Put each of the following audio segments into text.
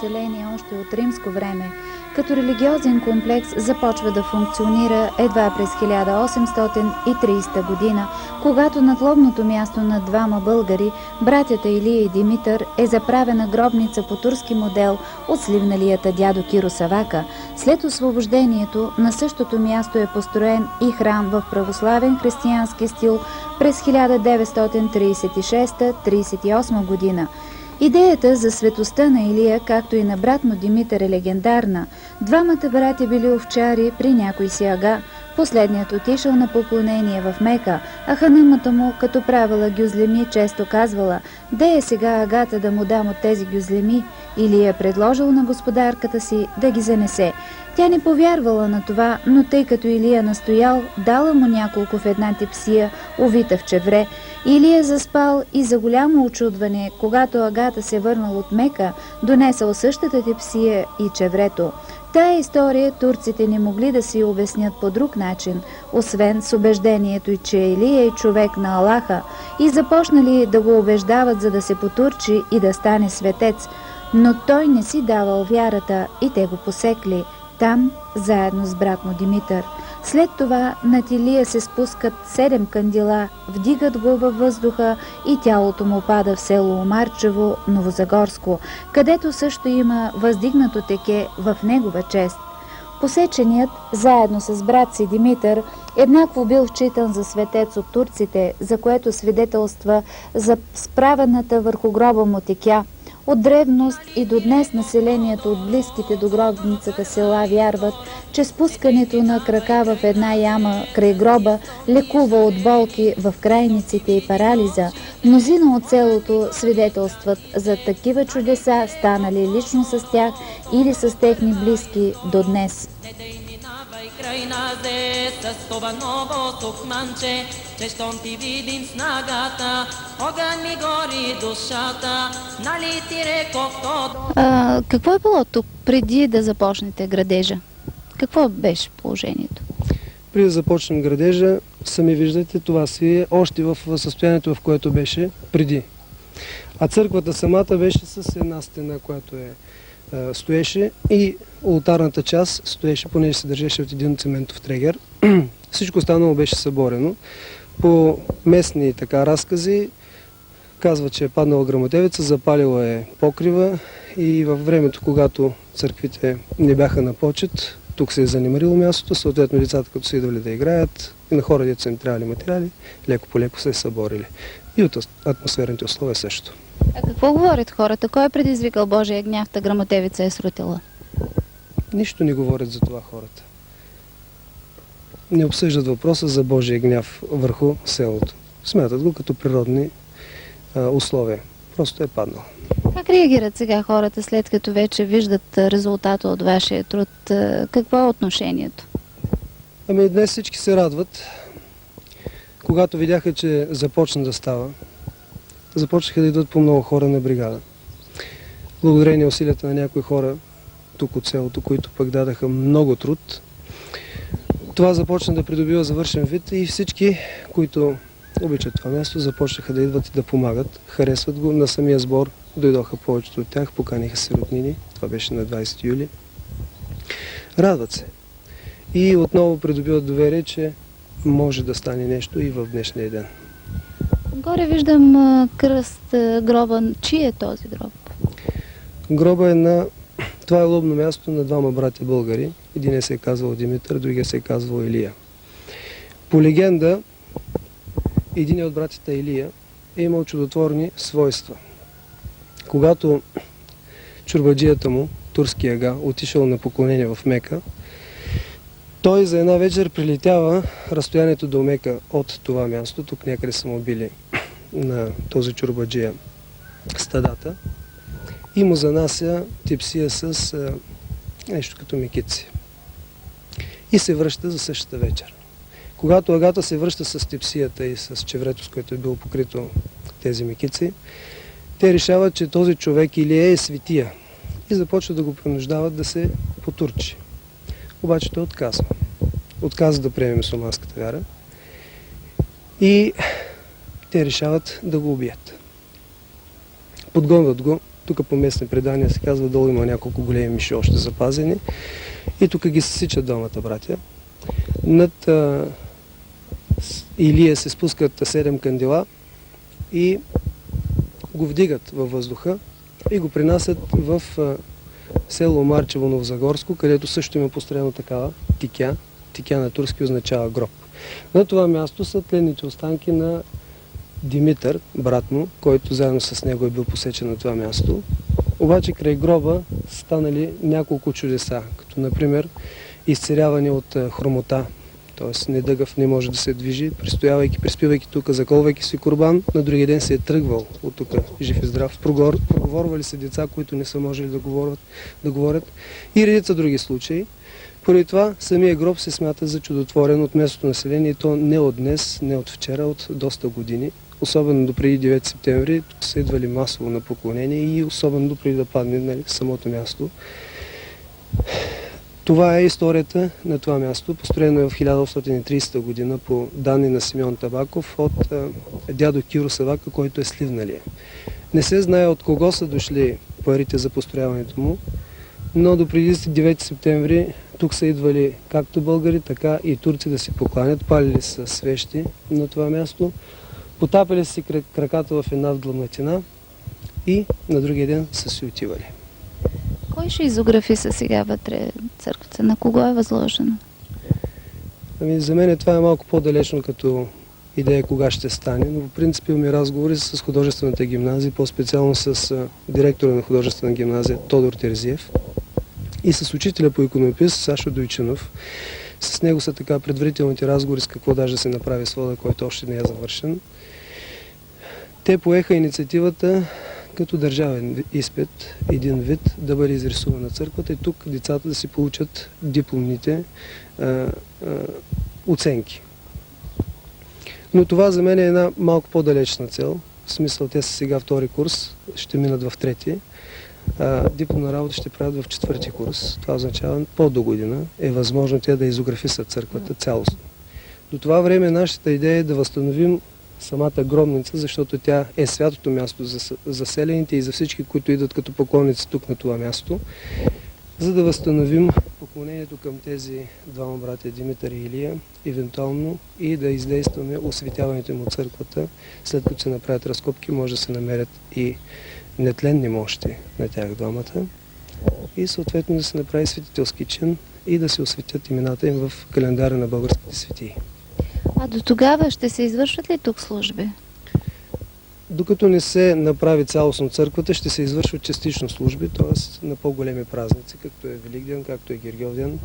население още от римско време, като религиозен комплекс започва да функционира едва през 1830 година, когато над лобното място на двама българи, братята Илия и Димитър, е заправена гробница по турски модел от сливналията дядо Киро Савака. След освобождението на същото място е построен и храм в православен християнски стил през 1936-38 година. Идеята за светостта на Илия, както и на брат му Димитър, е легендарна. Двамата братя били овчари при някой си ага. Последният отишъл на поклонение в Мека, а ханумата му, като правила гюзлеми, често казвала: «Де е сега агата да му дам от тези гюзлеми?» Илия предложил на господарката си да ги занесе. Тя не повярвала на това, но тъй като Илия настоял, дала му няколко в една тепсия, увита в чевре. Илия заспал и за голямо очудване, когато агата се върнал от Мека, донесъл същата тепсия и чеврето. Тая история турците не могли да си обяснят по друг начин, освен с убеждението, че Илия е човек на Аллаха, и започнали да го убеждават, за да се потурчи и да стане светец. Но той не си давал вярата и те го посекли там, заедно с брат му Димитър. След това над Илия се спускат 7 кандила, вдигат го във въздуха и тялото му пада в село Омарчево, Новозагорско, където също има въздигнато теке в негова чест. Посеченият, заедно с брат си Димитър, еднакво бил считан за светец от турците, за което свидетелства за справената върху гроба му текя. От древност и до днес населението от близките до гробницата села вярват, че спускането на крака в една яма край гроба лекува от болки в крайниците и парализа. Мнозина от селото свидетелстват за такива чудеса, станали лично с тях или с техни близки до днес. Край назе с това ново сукманче, че щом ти видим снагата, огън ми гори душата, нали ти рекох то... Какво е било тук преди да започнете градежа? Какво беше положението? Преди да започнем градежа, сами виждате, това си е още в състоянието, в което беше преди. А църквата самата беше с една стена, която стоеше, и олтарната част стоеше, понеже се държеше от един цементов трегер. Всичко останало беше съборено. По местни разкази казва, че е паднала гръмотевица, запалила е покрива и във времето, когато църквите не бяха на почет, тук се е занемарило мястото, съответно децата, като са идвали да играят, и на хора, дето са им трябвали материали, леко по леко се е съборили. И от атмосферните условия също. А какво говорят хората? Кой е предизвикал Божия гняв, та гръмотевица е срутила? Нищо не говорят за това хората. Не обсъждат въпроса за Божия гняв върху селото. Смятат го като природни условия. Просто е паднал. Как реагират сега хората, след като вече виждат резултата от вашия труд? Какво е отношението? Ами днес всички се радват. Когато видяха, че започна да става, започнаха да идват по много хора на бригада. Благодарение усилията на някои хора тук от селото, които пък дадаха много труд, това започна да придобива завършен вид и всички, които обичат това място, започнаха да идват и да помагат. Харесват го. На самия сбор дойдоха повечето от тях, поканиха се роднини. Това беше на 20 юли. Радват се. И отново придобиват доверие, че може да стане нещо и в днешния ден. Горе виждам кръст, гроба. Чий е този гроб? Гроба е това е лобно място на двама братя българи. Един се е казвал Димитър, другия се е казвал Илия. По легенда, един от братята Илия е имал чудотворни свойства. Когато чорбаджията му, турски ага, отишъл на поклонение в Мека, той за една вечер прилетява разстоянието до Мека от това място, тук някъде са му били на този чорбаджия стадата, и му занася тепсия с нещо като мекици. И се връща за същата вечер. Когато агата се връща с тепсията и с чеврето, с което е било покрито тези мекици, те решават, че този човек Илия е светия и започват да го принуждават да се потурчи. Обаче той отказва. Отказва да приеме мюсюлманската вяра и те решават да го убият. Подгонват го Тук по местни предания се казва, долу има няколко големи миши още запазени. И тук ги съсичат двамата братя. Над Илия се спускат 7 кандила и го вдигат във въздуха и го принасят в село Марчево Новозагорско, където също има построено такава тикя. Тикя на турски означава гроб. На това място са тленните останки на Димитър, брат му, който заедно с него е бил посечен на това място. Обаче край гроба станали няколко чудеса, като например изцеряване от хромота, т.е. недъгъв не може да се движи, приспивайки тук, заколвайки си курбан, на другия ден се е тръгвал от тук жив и здрав. Проговорвали се деца, които не са можели да говорят и редица други случаи. Поради това самия гроб се смята за чудотворен от местното население и то не от днес, не от вчера, от доста години. Особено до преди 9 септември, тук са идвали масово на поклонение и особено до преди да падне самото място. Това е историята на това място, построено е в 1830 година по данни на Симеон Табаков от дядо Киро Савака, който е сливналия. Не се знае от кого са дошли парите за построяването му, но до преди 9 септември тук са идвали както българи, така и турци да си покланят, палили са свещи на това място, потапили си краката в една вдлъбнатина и на другия ден са си отивали. Кой ще изографи са сега вътре църквата? На кого е възложено? За мен това е малко по-далечно като идея кога ще стане, но по принцип имаме разговори с художествената гимназия, по-специално с директора на художествена гимназия Тодор Терзиев и с учителя по иконопис Сашо Дойчинов. С него са така предварителните разговори с какво даже да се направи свода, който още не е завършен. Те поеха инициативата като държавен изпит, един вид, да бъде изрисувана църквата и тук децата да си получат дипломните оценки. Но това за мен е една малко по-далечна цел. В смисъл, те са сега втори курс, ще минат в трети. Дипломна работа ще правят в 4-ти курс. Това означава по-до година е възможно те да изографисат църквата цялостно. До това време нашата идея е да възстановим самата гробница, защото тя е святото място за селените и за всички, които идват като поклонници тук на това място, за да възстановим поклонението към тези двама братя Димитър и Илия, евентуално и да издействаме осветяването им от църквата. След като се направят разкопки, може да се намерят и нетленни мощи на тях двамата и съответно да се направи светителски чин и да се осветят имената им в календара на българските светии. А до тогава ще се извършват ли тук служби? Докато не се направи цялостно църквата, ще се извършват частично служби, т.е. на по-големи празници, както е Великден, както е Гергьовден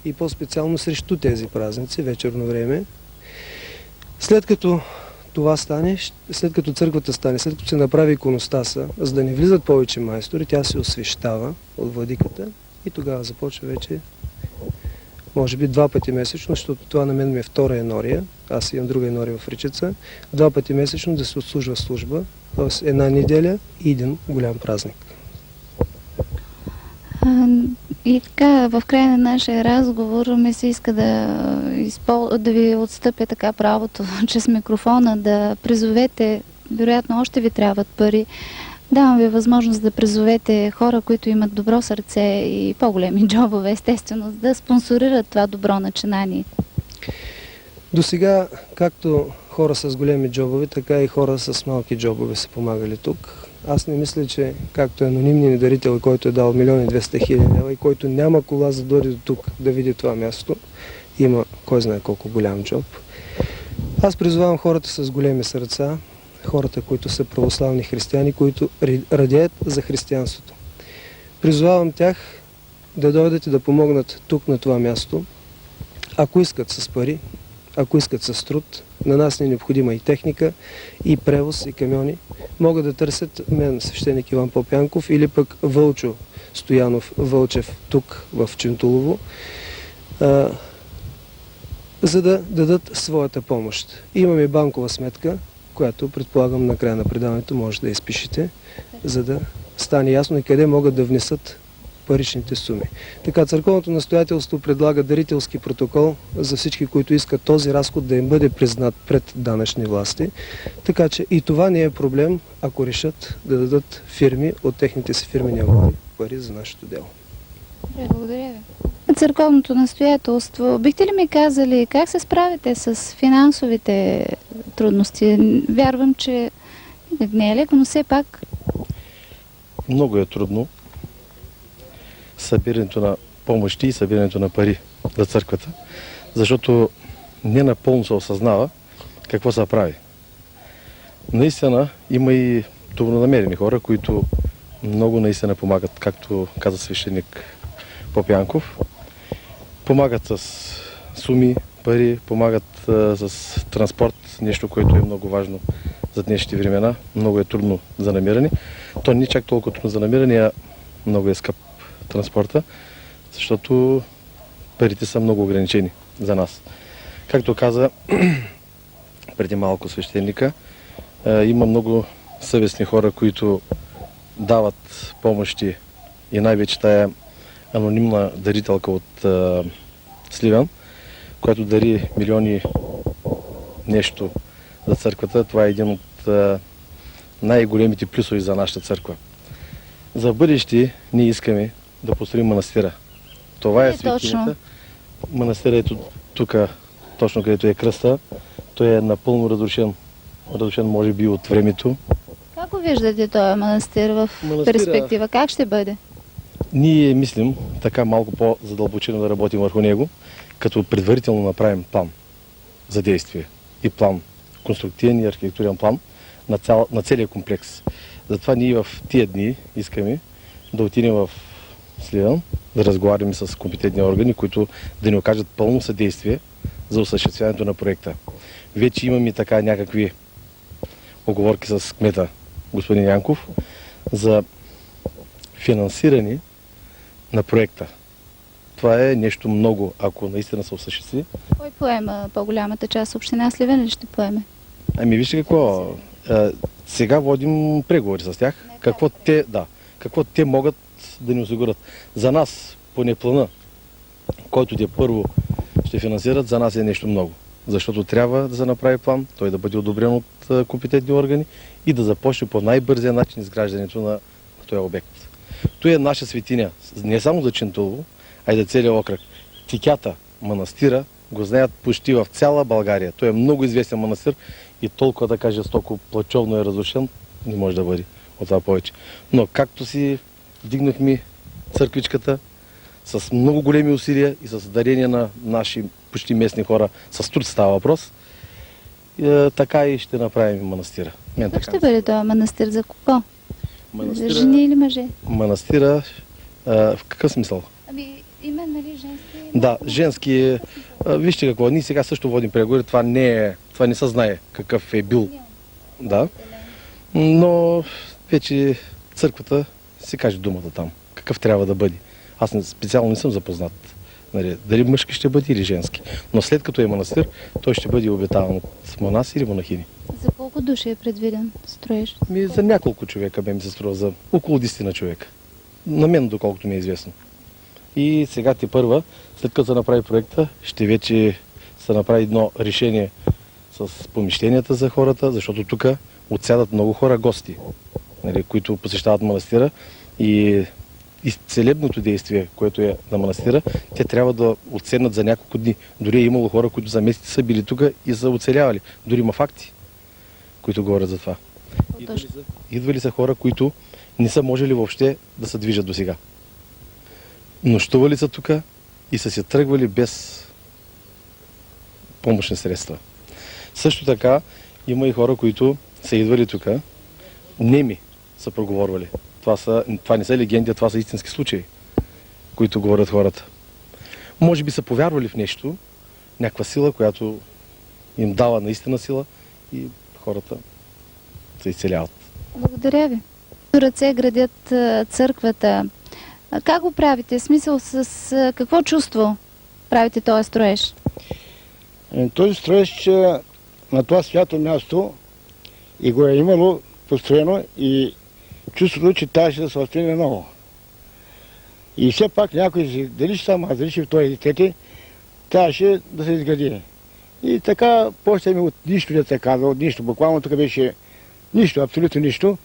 и по-специално срещу тези празници, вечерно време. След като това стане, след като църквата стане, след като се направи иконостаса, за да не влизат повече майстори, тя се освещава от владиката и тогава започва вече може би 2 пъти месечно, защото това на мен ми е втора енория, аз имам друга енория в Речица, 2 пъти месечно да се отслужва служба, т.е. една неделя и един голям празник. И така, в края на нашия разговор ми се иска да ви отстъпя така правото чрез микрофона, да призовете, вероятно още ви трябват пари, давам ви възможност да призовете хора, които имат добро сърце и по-големи джобове, естествено, да спонсорират това добро начинание. До сега, както хора с големи джобове, така и хора с малки джобове са помагали тук. Аз не мисля, че както анонимният дарител, който е дал 1 200 000 лева и който няма кола за да дойде до тук да види това място, има кой знае колко голям джоб. Аз призовавам хората с големи сърца, хората, които са православни християни, които радеят за християнството. Призовавам тях да дойдат и да помогнат тук на това място, ако искат с пари, ако искат с труд. На нас не е необходима и техника, и превоз, и камиони. Могат да търсят мен, свещеник Иван Попянков, или пък Вълчо Стоянов Вълчев тук в Чинтулово, за да дадат своята помощ. Имаме банкова сметка, която предполагам на края на предаването може да изпишете, за да стане ясно и къде могат да внесат паричните суми. Така, църковното настоятелство предлага дарителски протокол за всички, които искат този разход да им бъде признат пред данъчни власти. Така че и това не е проблем, ако решат да дадат фирми от техните си фирмени амони пари за нашето дело. Благодаря ви. Църковното настоятелство, бихте ли ми казали как се справите с финансовите трудности? Вярвам, че не е леко, но все пак. Много е трудно събирането на помощи и събирането на пари за църквата, защото не напълно се осъзнава какво се прави. Наистина има и добронамерени хора, които много наистина помагат, както каза свещеник Поп Янков. Помагат с суми, пари, помагат с транспорт, нещо, което е много важно за днешните времена. Много е трудно за намиране. То не чак толкова трудно за намиране, а много е скъп транспорта, защото парите са много ограничени за нас. Както каза преди малко свещеника, има много съвестни хора, които дават помощи и най-вече тая анонимна дарителка от Сливен, която дари милиони нещо за църквата. Това е един от най-големите плюсови за нашата църква. За бъдеще ние искаме да построим манастира. Това е светинята. Манастира е тук, точно където е кръста. Той е напълно разрушен. Разрушен може би от времето. Как го виждате този манастир в перспектива? Как ще бъде? Ние мислим така малко по-задълбочено да работим върху него, като предварително направим план за действие и план, конструктивен и архитектурен план на целия комплекс. Затова ние в тия дни искаме да отидем в Сливен, да разговаряме с компетентни органи, които да ни окажат пълно съдействие за осъществяването на проекта. Вече имаме така някакви оговорки с кмета господин Янков за финансиране на проекта. Това е нещо много, ако наистина се осъществи. Кой поема по-голямата част? Община Сливен ли ще поеме? Ами вижте какво. Сега водим преговори с тях. Какво те могат да ни осигурят. За нас, поне плана, който те първо ще финансират, за нас е нещо много. Защото трябва да се направи план, той да бъде одобрен от компетентни органи и да започне по най-бързия начин изграждането на този обект. Той е наша светиня, не само за Чинтулово, а и за целия окръг. Тикята, манастира, го знаят почти в цяла България. Той е много известен манастир и толкова да кажа жестоко плачевно е разрушен, не може да бъде от това повече. Но както си вдигнахме църквичката с много големи усилия и с дарение на наши почти местни хора, с труд става въпрос, така и ще направим манастира. Как ще бъде този манастир? За кого? За жени или мъже? Манастира, в какъв смисъл? Ами, има, нали, женски? Да, женски. Вижте какво, ние сега също водим преговори, това не се знае какъв е бил. Да. Но вече църквата си каже думата там, какъв трябва да бъде. Аз специално не съм запознат. Дали мъжки ще бъде или женски. Но след като е манастир, той ще бъде обитаван от монаси или монахини. За колко души е предвиден строеж? За няколко човека бе ми се струва, за около 10 на човека. На мен, доколкото ми е известно. И сега първа, след като се направи проекта, ще вече се направи едно решение с помещенията за хората, защото тук отсядат много хора гости, които посещават манастира и целебното действие, което е на манастира, те трябва да отседнат за няколко дни. Дори е имало хора, които за месеци са били тук и са оцелявали. Дори има факти, които говорят за това. Идвали са хора, които не са можели въобще да се движат до сега. Нощували са тук и са се тръгвали без помощни средства. Също така има и хора, които са идвали тук, неми са проговорвали. Това не са легенди, това са истински случаи, които говорят хората. Може би са повярвали в нещо, някаква сила, която им дава наистина сила и хората се изцеляват. Благодаря ви. Ръце градят църквата. Как го правите? Смисъл с какво чувство правите този строеж? Този строеж на това свято място и го е имало построено и чувството, че трябваше да се възприеме много. И все пак някой, дали ще сам, дали ще втори детете, трябваше да се изгради. И така почнахме от нищо, да се казва, от нищо. Буквално тук беше нищо, абсолютно нищо.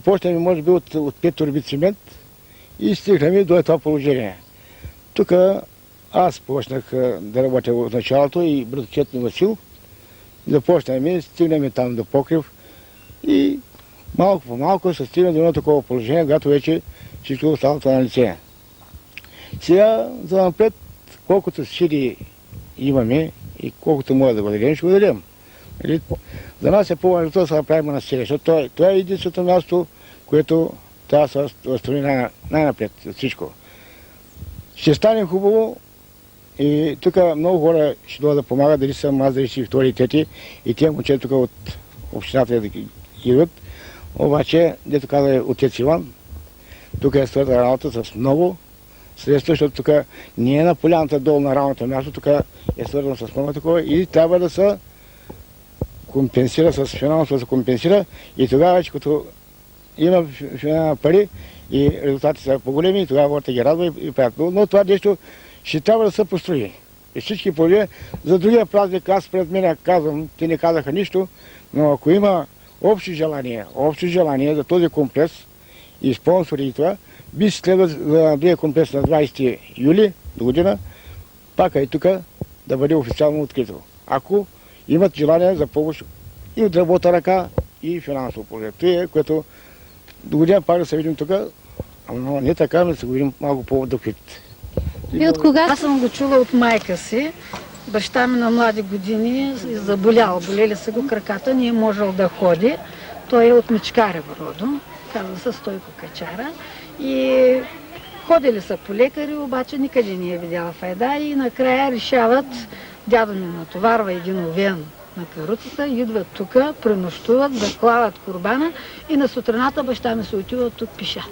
Почнахме, може би, от 5 торби цимент и стигнахме до това положение. Тук аз почнах да работя от началото и братовчет ми Васил. Започнахме, стигнахме там до покрив и малко по малко се стигна до едно такова положение, когато вече всичко остава това на лице. Сега, за напред, колкото сили имаме и колкото може да го дадем, ще го дадем. За нас е по-важно да се направи манастир, защото това е единственото място, което трябва да се възстанови най-напред от всичко. Ще стане хубаво и тук много хора ще дойдат да помагат, дали съм аз, дали си втори тети и тия момчета тук от общината да идват. Обаче, дето каза отец Иван, тук е свързана работа с много средства, защото тук не е на поляната долу на равното място, тук е свързано с много такова и трябва да се компенсира, с финансово се компенсира и тогава вече като има пари и резултати са по-големи, и тогава хората ги радва и правят. Но това нещо ще трябва да се построи. И всички положения, за другия празник, аз пред мен казвам, те не казаха нищо, но ако има общо желание за този комплекс и спонсори и това, би следва за другия комплекс на 20 юли до година, пак и тук да бъде официално открито. Ако имат желание за помощ и от работа ръка, и финансово положение. Това е, което до година пак да се видим тук, но не така, но да се видим малко по-докрит. И от кога? Аз съм го чула от майка си. Баща ми на млади години заболял. Болели са го краката, не е можел да ходи. Той е от Мичкарево родом, казва се Стойко Качара. И ходили са по лекари, обаче никъде не е видяла файда и накрая решават, дядо ми натоварва един овен на каруцата, идват тук, пренощуват, да клават курбана и на сутрината баща ми се отива тук пиша.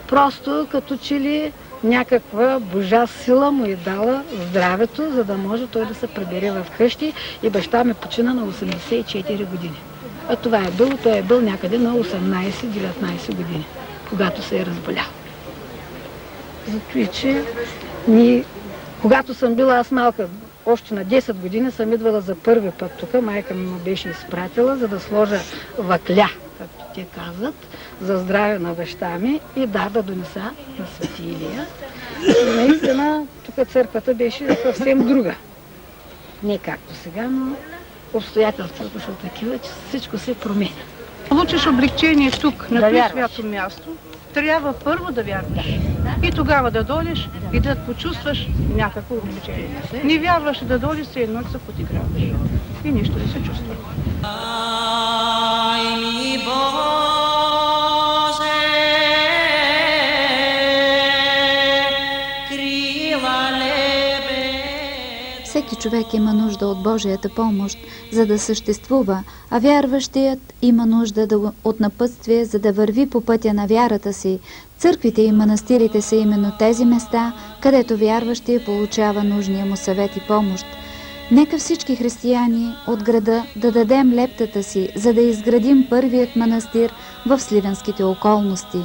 Просто като че ли някаква божа сила му е дала здравето, за да може той да се прибере в къщи и баща ми почина на 84 години. А това е било, той е бил някъде на 18-19 години, когато се е разболял. Затова, че когато съм била аз малка, още на 10 години съм идвала за първи път тук, майка ми беше изпратила, за да сложа вакля, както те казват, за здраве на баща ми и да донеса на Свети Илия. И наистина тук църквата беше съвсем друга. Не както сега, но обстоятелствата са такива, че всичко се променя. Получиш облегчение тук, на това свято място, трябва първо да вярваш. И тогава да дойдеш и да почувстваш някакво облегчение. Не вярваш да дойдеш, се едно да се подиграваш. И нищо не се чувства. Ай ми Боже, крила лебе. Всеки човек има нужда от Божията помощ, за да съществува, а вярващият има нужда от напътствие, за да върви по пътя на вярата си. Църквите и манастирите са именно тези места, където вярващия получава нужния му съвет и помощ. Нека всички християни от града да дадем лептата си, за да изградим първият манастир в сливенските околности.